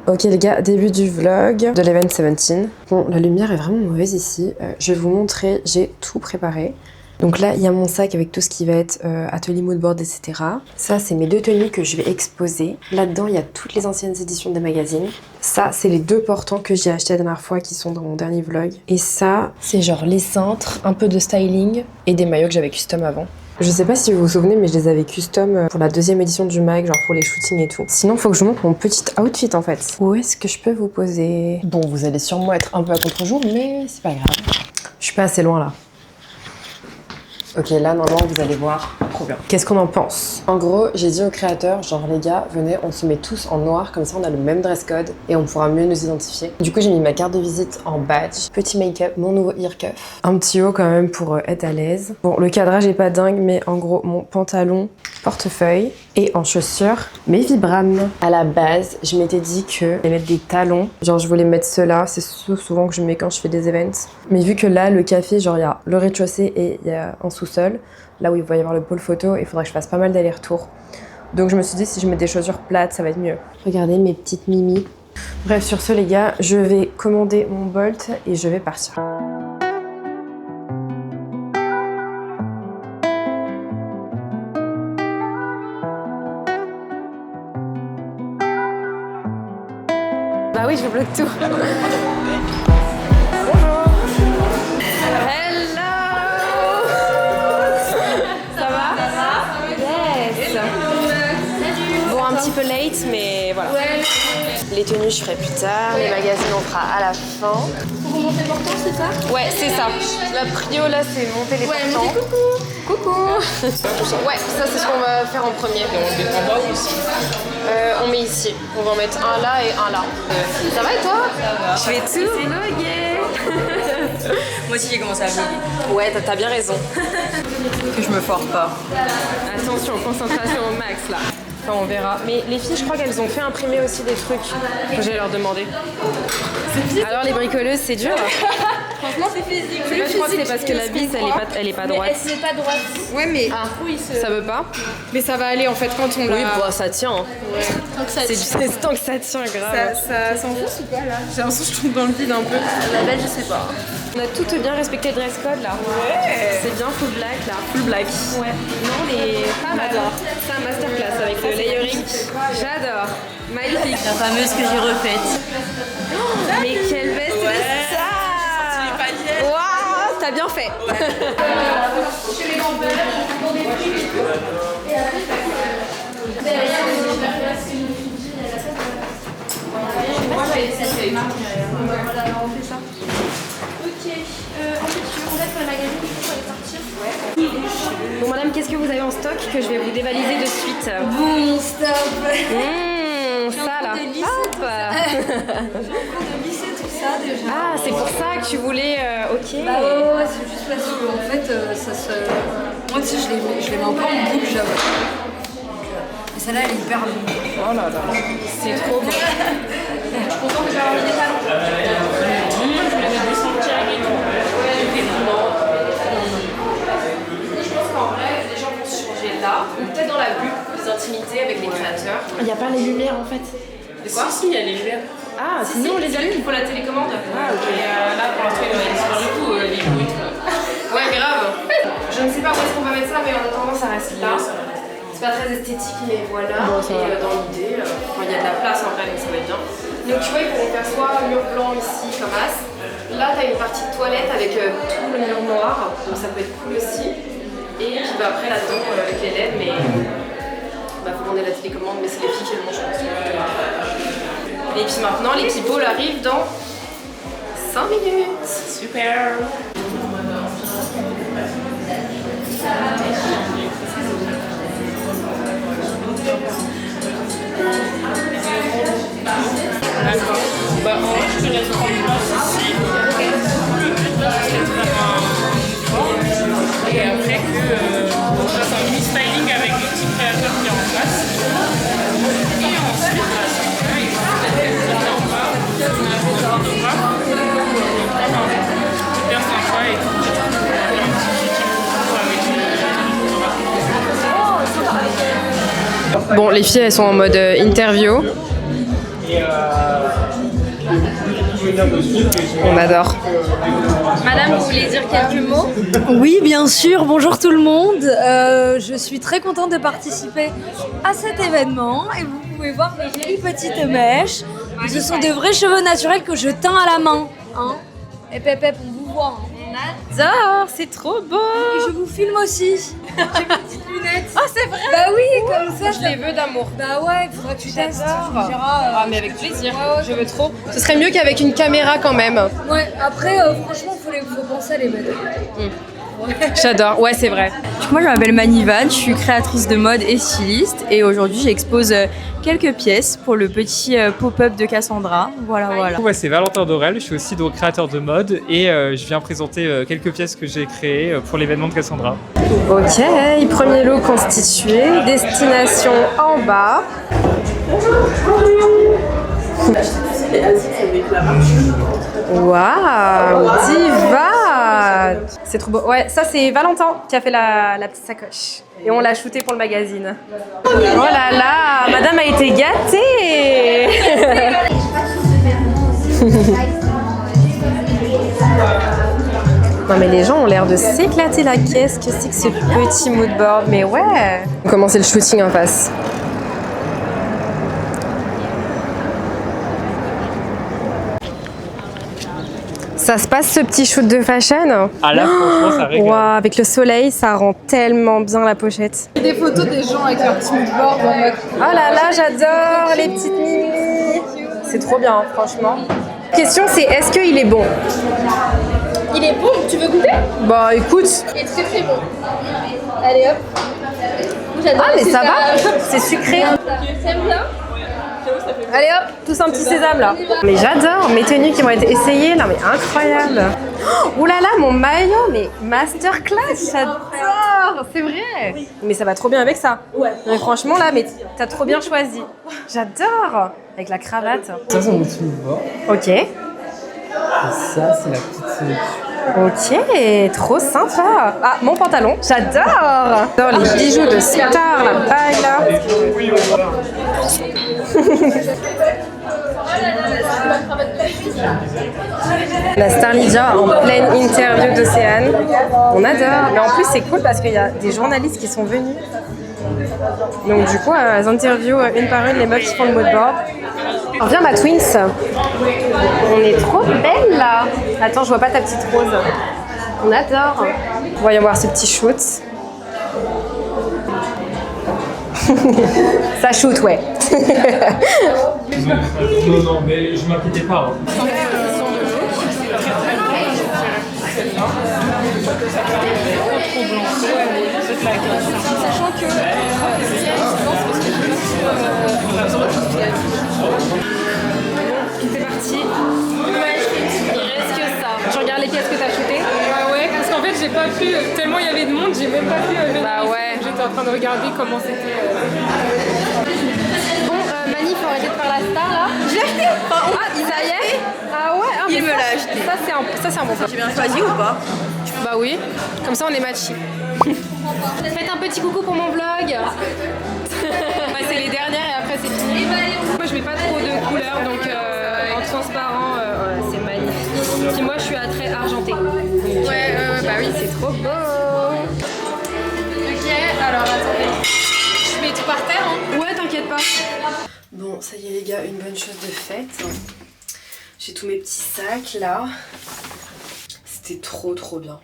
Ok les gars, début du vlog de l'event 17. Bon, la lumière est vraiment mauvaise ici. Je vais vous montrer, j'ai tout préparé. Donc là, il y a mon sac avec tout ce qui va être atelier moodboard, etc. Ça, c'est mes 2 tenues que je vais exposer. Là-dedans, il y a toutes les anciennes éditions des magazines. Ça, c'est les 2 portants que j'ai achetés la dernière fois qui sont dans mon dernier vlog. Et ça, c'est genre les cintres, un peu de styling et des maillots que j'avais custom avant. Je sais pas si vous vous souvenez, mais je les avais custom pour la 2e édition du mag, genre pour les shootings et tout. Sinon, faut que je vous montre mon petit outfit en fait. Où est-ce que je peux vous poser? Bon, vous allez sûrement être un peu à contre-jour, mais c'est pas grave. Je suis pas assez loin là. Ok, là, normalement, vous allez voir. Trop bien. Qu'est-ce qu'on en pense? En gros, j'ai dit aux créateurs, genre les gars, venez, on se met tous en noir, comme ça on a le même dress code et on pourra mieux nous identifier. Du coup, j'ai mis ma carte de visite en badge, petit make-up, mon nouveau ear cuff, un petit haut quand même pour être à l'aise. Bon, le cadrage est pas dingue, mais en gros, mon pantalon, portefeuille et en chaussures, mes Vibram. À la base, je m'étais dit que j'allais mettre des talons, genre je voulais mettre ceux-là, c'est souvent que je mets quand je fais des events. Mais vu que là, le café, genre il y a le rez-de-chaussée et il y a un sous-sol, là où il va y avoir le pôle photo, il faudrait que je fasse pas mal d'allers-retours. Donc je me suis dit, si je mets des chaussures plates, ça va être mieux. Regardez mes petites mimi. Bref, sur ce les gars, je vais commander mon Bolt et je vais partir. Bah oui, je bloque tout. Peu late, mais voilà. Ouais. Les tenues, je ferai plus tard. Les magazines, on fera à la fin. Faut remonter les portants, c'est ça? Ouais, c'est ça. La prio, là, c'est monter les portants. Monter coucou. Ouais, ça, c'est ce qu'on va faire en premier. Et on le met en bas ou ici? On met ici. On va en mettre un là et un là. Ça va et toi? Ça va. Je fais tout. C'est logué. Moi aussi, j'ai commencé à vlogger. Ouais, t'as bien raison. Que je me foire pas. Attention, concentration au max, là. Enfin, on verra. Mais les filles, je crois qu'elles ont fait imprimer aussi des trucs que j'allais leur demander. Alors les bricoleuses, c'est dur. Franchement, c'est physique. Je crois que c'est parce que la vis, elle est pas droite. Mais elle n'est pas droite. Ouais, mais oui, ça veut pas. Mais ça va aller en fait quand on l'a. Oui, bah, ça tient. Hein. Ouais. Tant que ça tient. C'est tant que ça tient, grave. Ça s'enfonce ou pas là? J'ai l'impression que je tombe dans le vide un peu. La belle, je sais pas. On a toutes bien respecté le dress code là. Ouais. C'est bien full black là. Full black. Ouais. Non, les femmes adorent. C'est un masterclass avec le layering. J'adore. Magnifique. La fameuse que j'ai refaite. Oh, mais quelle veste c'est ça! Waouh, t'as bien fait. Bon madame, qu'est-ce que vous avez en stock que je vais vous dévaliser de suite? Bon, stop. Ça là. Hop. de lisser tout ça déjà. Ah, c'est pour ça que tu voulais... ok. Bah ouais, c'est juste parce que en fait, ça se... Moi, tu sais, je les mets un peu en boucle, j'avoue. Et celle-là, elle est hyper longue. Oh là là, c'est trop beau. Je suis contente que j'ai envie des talons. Je voulais mettre des sentiers et tout. Je pense qu'en vrai, les gens vont se changer là, ou peut-être dans la bulle, les intimités avec les créateurs. Il n'y a pas les lumières en fait. De quoi? Si, il y a les lumières. Ah, sinon on les allume. Il faut la télécommande. Ah, ok. Et là, pour l'instant, il va disparaître du coup, les bruits. Ouais, grave. Je ne sais pas où est-ce qu'on va mettre ça, mais en attendant, ça reste là. C'est pas très esthétique, mais voilà. Bon, et dans l'idée, il y a de la place en vrai, donc ça va être bien. Donc tu vois, ils pourront faire soit mur blanc ici, comme as. Là, tu as une partie de toilette avec tout le mur noir, donc ça peut être cool aussi. Et puis bah, après, là-dedans, avec les LED, mais faut qu'on ait la télécommande, mais c'est les filles qui le mangent, je pense. Et puis maintenant, les petits bowls arrivent dans 5 minutes. Super. D'accord. Bah, en vrai, je te laisse prendre place ici. Et après que on fasse un mini styling avec le petit créateur qui est en place. Et ensuite, il faut en bas. On a fait un photographe. Super sympa et tout. Il y a un petit shooting avec le photographe. Bon, les filles, elles sont en mode interview. On adore. Madame, vous voulez dire quelques mots? Oui, bien sûr. Bonjour tout le monde. Je suis très contente de participer à cet événement et vous pouvez voir mes jolies petites mèches. Ce sont de vrais cheveux naturels que je teins à la main. Hein, et Pépé, on vous voit. Hein. J'adore, c'est trop beau. Et je vous filme aussi. J'ai mes petites lunettes. Oh, c'est vrai? Bah oui, comme ça. Je les veux d'amour. Bah ouais, il faudra que tu testes. Tu me diras, Ah, mais avec plaisir. Je veux trop. Ce serait mieux qu'avec une caméra quand même. Ouais, après, franchement, faut penser à les mettre. J'adore, ouais c'est vrai. Moi, je m'appelle Manivan, je suis créatrice de mode et styliste. Et aujourd'hui, j'expose quelques pièces pour le petit pop-up de Cassandra. Voilà. Ouais, c'est Valentin Dorel, je suis aussi donc créateur de mode et je viens présenter quelques pièces que j'ai créées pour l'événement de Cassandra. Ok, premier lot constitué, destination en bas. Waouh, diva! C'est trop beau. Ouais, ça c'est Valentin qui a fait la petite sacoche. Et on l'a shooté pour le magazine. Oh là là, madame a été gâtée! Non mais les gens ont l'air de s'éclater la caisse. Qu'est-ce que c'est que ce petit mood board? Mais ouais! On commence le shooting en face. Ça se passe ce petit shoot de fashion? Ah là, franchement, ça régale. Wow, avec le soleil, ça rend tellement bien la pochette. Des photos des gens avec leur petit moodboard en mode. Oh là là, j'adore les petites mini. C'est trop bien, franchement. Question, c'est est-ce qu'il est bon? Il est bon, tu veux goûter? Bah écoute. Il est très très bon. Allez hop. J'adore. Ah mais ça va, c'est sucré. T'aimes bien? Allez hop, tous un petit sésame là. Mais j'adore mes tenues qui vont être essayées là, mais incroyable. Ouh là là, mon maillot, mais masterclass, j'adore, c'est vrai. Mais ça va trop bien avec ça. Ouais. Mais franchement là, mais t'as trop bien choisi. J'adore, avec la cravate. Ça, c'est mon petit mouvement. Ok. Et ça, c'est la petite sélection. Ok, trop sympa. Ah, mon pantalon, j'adore. J'adore les bijoux de star, la bague là. La Star Lydia en pleine interview d'Océane. On adore. Mais en plus, c'est cool parce qu'il y a des journalistes qui sont venus. Donc du coup, elles interviewent une par une les meufs qui font le moodboard. On vient ma Twins. On est trop belle là. Attends, je vois pas ta petite rose. On adore. Voyons voir ce petit shoot. Ça shoot, ouais. Non, mais je m'inquiétais pas. Sachant que C'est parti. Il reste que ça. Tu regardes les pièces que t'as shootées? Bah ouais, parce qu'en fait j'ai pas pu, tellement il y avait de monde, j'ai même pas pu venir. Bah ouais. J'étais en train de regarder comment c'était. Bon, Mani, faut arrêter de faire la star là. Je l'ai acheté. Ah, ça y est. Ah ouais. Ah, il me l'a acheté. Ça c'est un bon plan. Tu bien choisi ou pas? Bah oui. Comme ça on est matchés. Faites un petit coucou pour mon vlog. Ouais, c'est les dernières et après c'est fini. Moi je mets pas trop de couleurs donc en transparent c'est magnifique. Puis moi je suis à trait argenté. Bah oui c'est trop beau. Ok, alors attendez. Je mets tout par terre. Hein. Ouais t'inquiète pas. Bon ça y est les gars, une bonne chose de faite. J'ai tous mes petits sacs là. C'était trop bien.